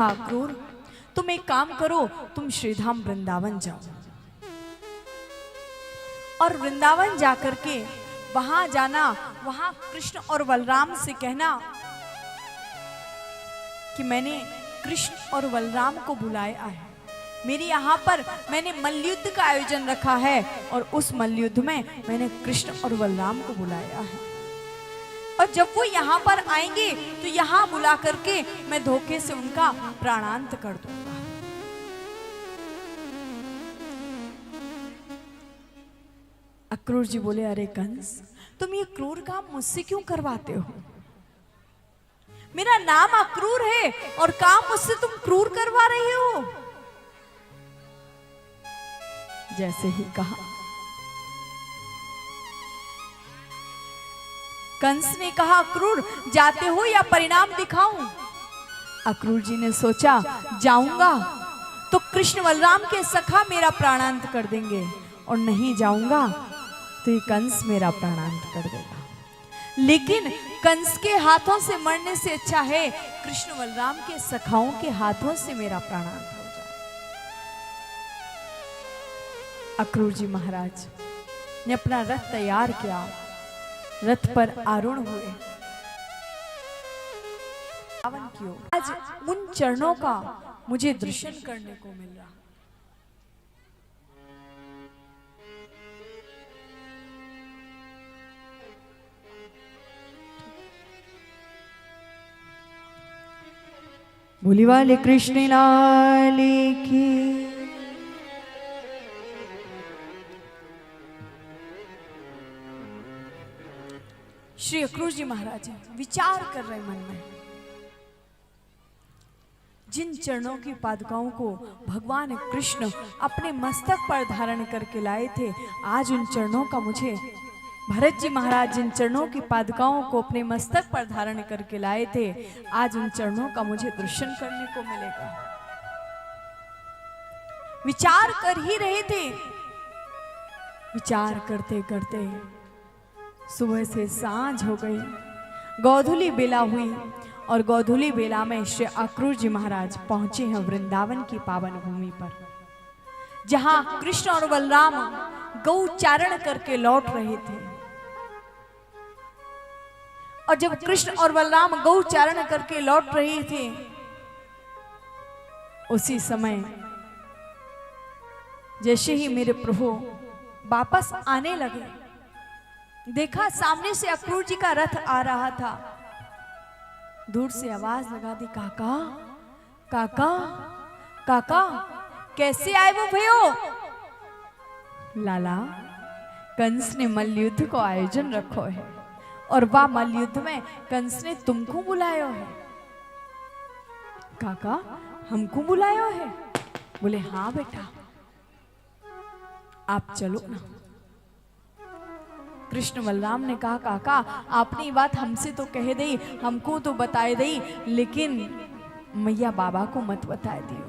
हाँ क्रूर, तुम एक काम करो, तुम श्रीधाम वृंदावन जाओ और वृंदावन जाकर के वहां जाना, वहां कृष्ण और बलराम से कहना कि मैंने कृष्ण और बलराम को बुलाया है। मेरे यहाँ पर मैंने मल्लयुद्ध का आयोजन रखा है और उस मल्लयुद्ध में मैंने कृष्ण और बलराम को बुलाया है। और जब वो यहाँ पर आएंगे तो यहाँ बुला करके मैं धोखे से उनका प्राणांत कर दूंगा। अक्रूर जी बोले, अरे कंस, तुम ये क्रूर काम मुझसे क्यों करवाते हो? मेरा नाम अक्रूर है और काम मुझसे तुम क्रूर करवा रहे हो। जैसे ही कहा, कंस ने कहा, अक्रूर जाते हो या परिणाम दिखाऊं? अक्रूर जी ने सोचा, जाऊंगा तो कृष्ण बलराम के सखा मेरा प्राणांत कर देंगे और नहीं जाऊंगा तो ये कंस मेरा प्राणांत कर देगा। लेकिन कंस के हाथों से मरने से अच्छा है कृष्ण बलराम के सखाओं के हाथों से मेरा प्राणांत हो जाए। अक्रूर जी महाराज ने अपना रथ तैयार किया, रथ पर आरूढ़ हुए वृंदावन की ओर। आज उन चरणों का मुझे दर्शन करने को मिल रहा। बोली वाले कृष्ण लाल की। श्री अक्रूर जी महाराज विचार कर रहे मन में, जिन चरणों की पादुकाओं को भगवान कृष्ण अपने मस्तक पर धारण करके लाए थे, आज उन चरणों का मुझे, भरत जी महाराज जिन चरणों की पादुकाओं को अपने मस्तक पर धारण करके लाए थे, आज उन चरणों का मुझे दर्शन करने को मिलेगा। विचार कर ही रहे थे। विचार करते करते सुबह से सांझ हो गई, गोधूली बेला हुई और गोधूली बेला में श्री अक्रूर जी महाराज पहुंचे हैं वृंदावन की पावन भूमि पर, जहां कृष्ण और बलराम गौचारण करके लौट रहे थे। और जब कृष्ण और बलराम गौचारण करके लौट रहे थे, उसी समय जैसे ही मेरे प्रभु वापस आने लगे, देखा सामने से अक्रूर जी का रथ आ रहा था। दूर से आवाज लगा दी, काका काका काका, कैसे आए वो भयो? लाला, कंस ने मल्लयुद्ध को आयोजन रखो है और वह मल्लयुद्ध में कंस ने तुमको बुलायो है। काका, हमको बुलायो है? बोले, हाँ बेटा, आप चलो ना। कृष्ण बलराम ने कहा, काका आपने ये बात हमसे तो कह दी, हमको तो बताए दी, लेकिन मैया बाबा को मत बताए दियो।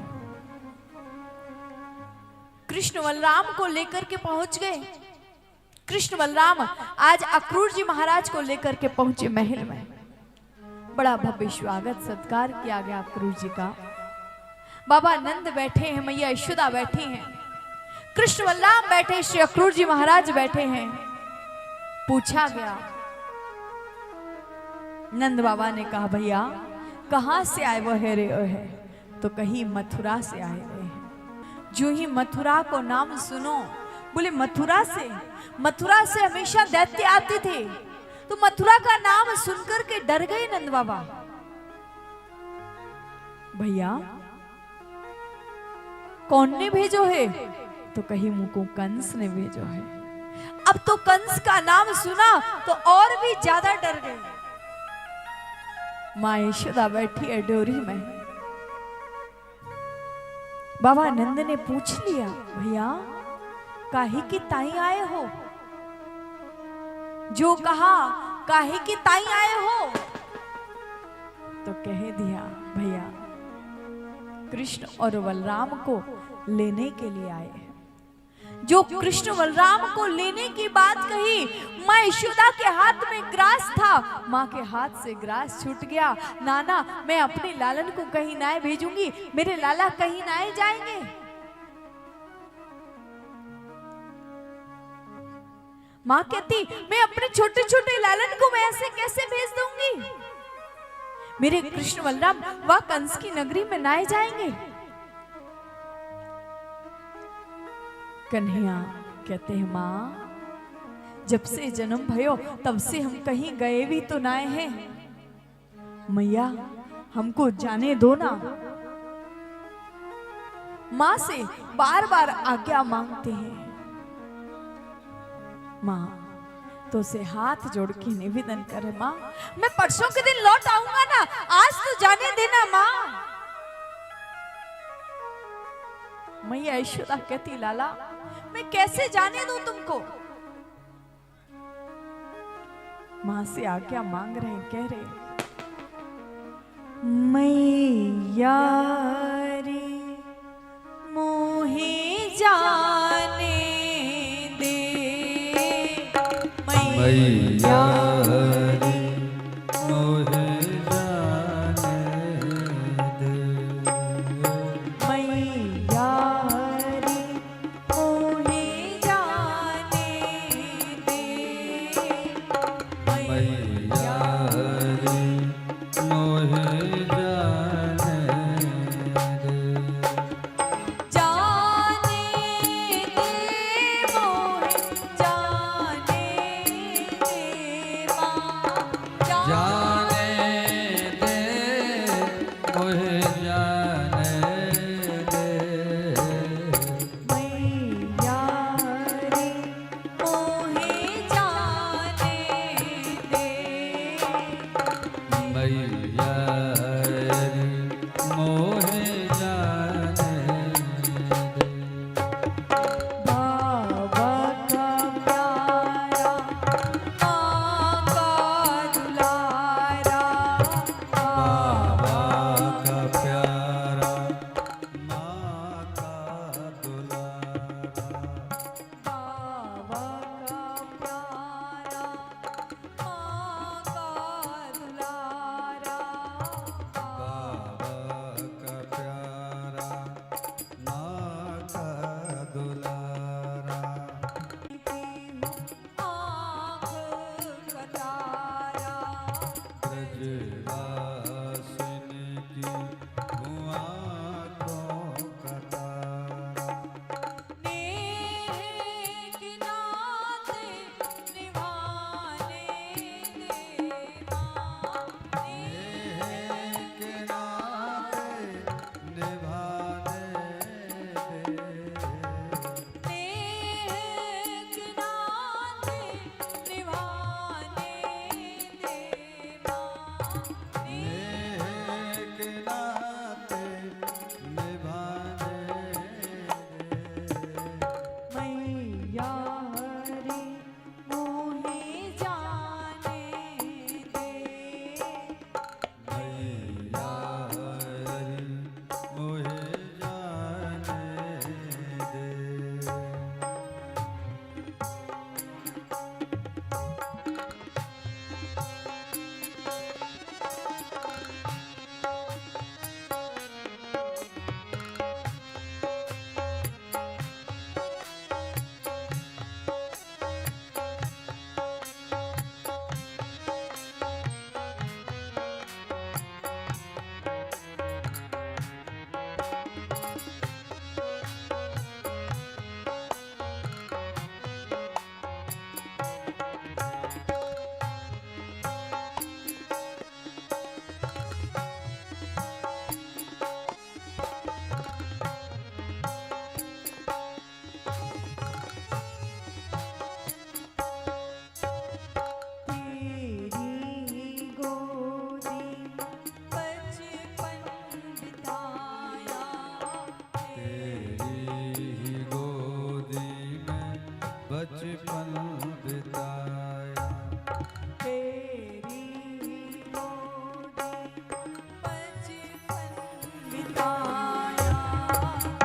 कृष्ण बलराम को लेकर के पहुंच गए। कृष्ण बलराम आज अक्रूर जी महाराज को लेकर के पहुंचे महल में। बड़ा भव्य स्वागत सत्कार किया गया अक्रूर जी का। बाबा नंद बैठे हैं, मैया यशोदा बैठी हैं, कृष्ण बलराम बैठे, श्री अक्रूर जी महाराज बैठे हैं। पूछा गया, नंद बाबा ने कहा, भैया कहां से आए वो है रे है? तो कहीं मथुरा से आए हुए हैं। जो ही मथुरा को नाम सुनो, बोले मथुरा से? मथुरा से हमेशा दैत्य आते थे, तो मथुरा का नाम सुनकर के डर गए नंद बाबा। भैया कौन ने भेजो है? तो कहीं मुझको कंस ने भेजो है। अब तो कंस का नाम सुना तो और भी ज्यादा डर गए। मां यशोदा बैठी है डोरी में। बाबा नंद ने पूछ लिया, भैया काहे की ताई आए हो? जो कहा काहे की ताई आए हो? तो कह दिया, भैया कृष्ण और बलराम को लेने के लिए आए हैं। जो कृष्ण बलराम को लेने की बात कही, माँ यशोदा के हाथ में ग्रास था, माँ के हाथ से ग्रास छूट गया। नाना, मैं अपने लालन को कहीं ना भेजूंगी, मेरे लाला कहीं ना जाएंगे। माँ कहती, मैं अपने छोटे छोटे लालन को मैं ऐसे कैसे भेज दूंगी, मेरे कृष्ण बलराम वह कंस की नगरी में ना जाएंगे। कन्हैया कहते हैं, माँ जब से जन्म भयो तब से हम कहीं गए भी तो ना हैं, मैया हमको जाने दो ना। माँ से बार बार आज्ञा मांगते हैं। माँ तो से हाथ जोड़ के निवेदन करे, माँ मैं परसों के दिन लौट आऊंगा ना, आज तो जाने देना माँ। मैया यशोदा कहती, लाला मैं कैसे जाने दूं तुमको। मां से आज्ञा मांग रहे, कह रहे, मैया रे मोहे जाने दे, मैया रे मोहे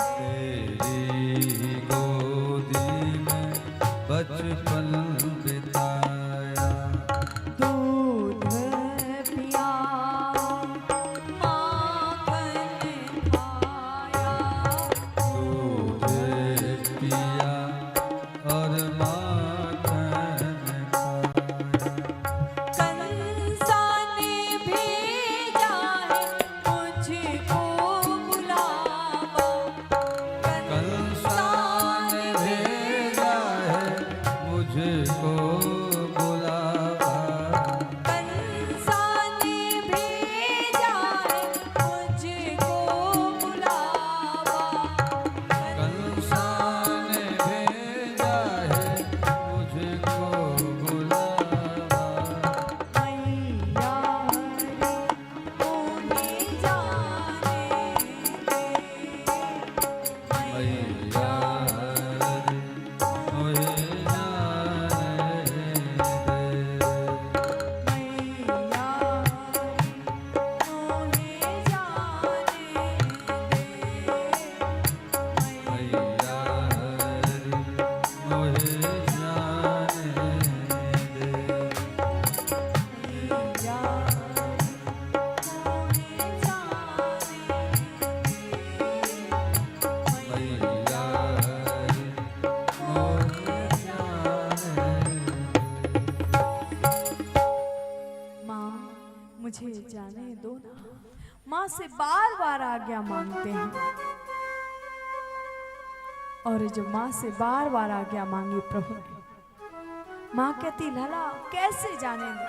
तेरी गोदी माँ से बार बार आज्ञा मांगते हैं। और जो माँ से बार बार आज्ञा मांगी प्रभु ने, माँ कहती लला कैसे जाने दो।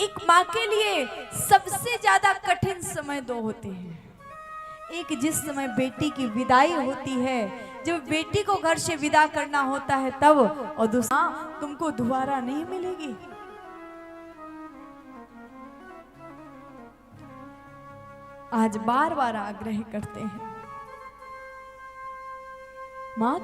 एक माँ के लिए सबसे ज्यादा कठिन समय दो होते हैं। एक जिस समय बेटी की विदाई होती है, जब बेटी को घर से विदा करना होता है तब, और दूसरा तुमको दोबारा नहीं मिलेगी। आज बार बार आग्रह करते हैं। माँ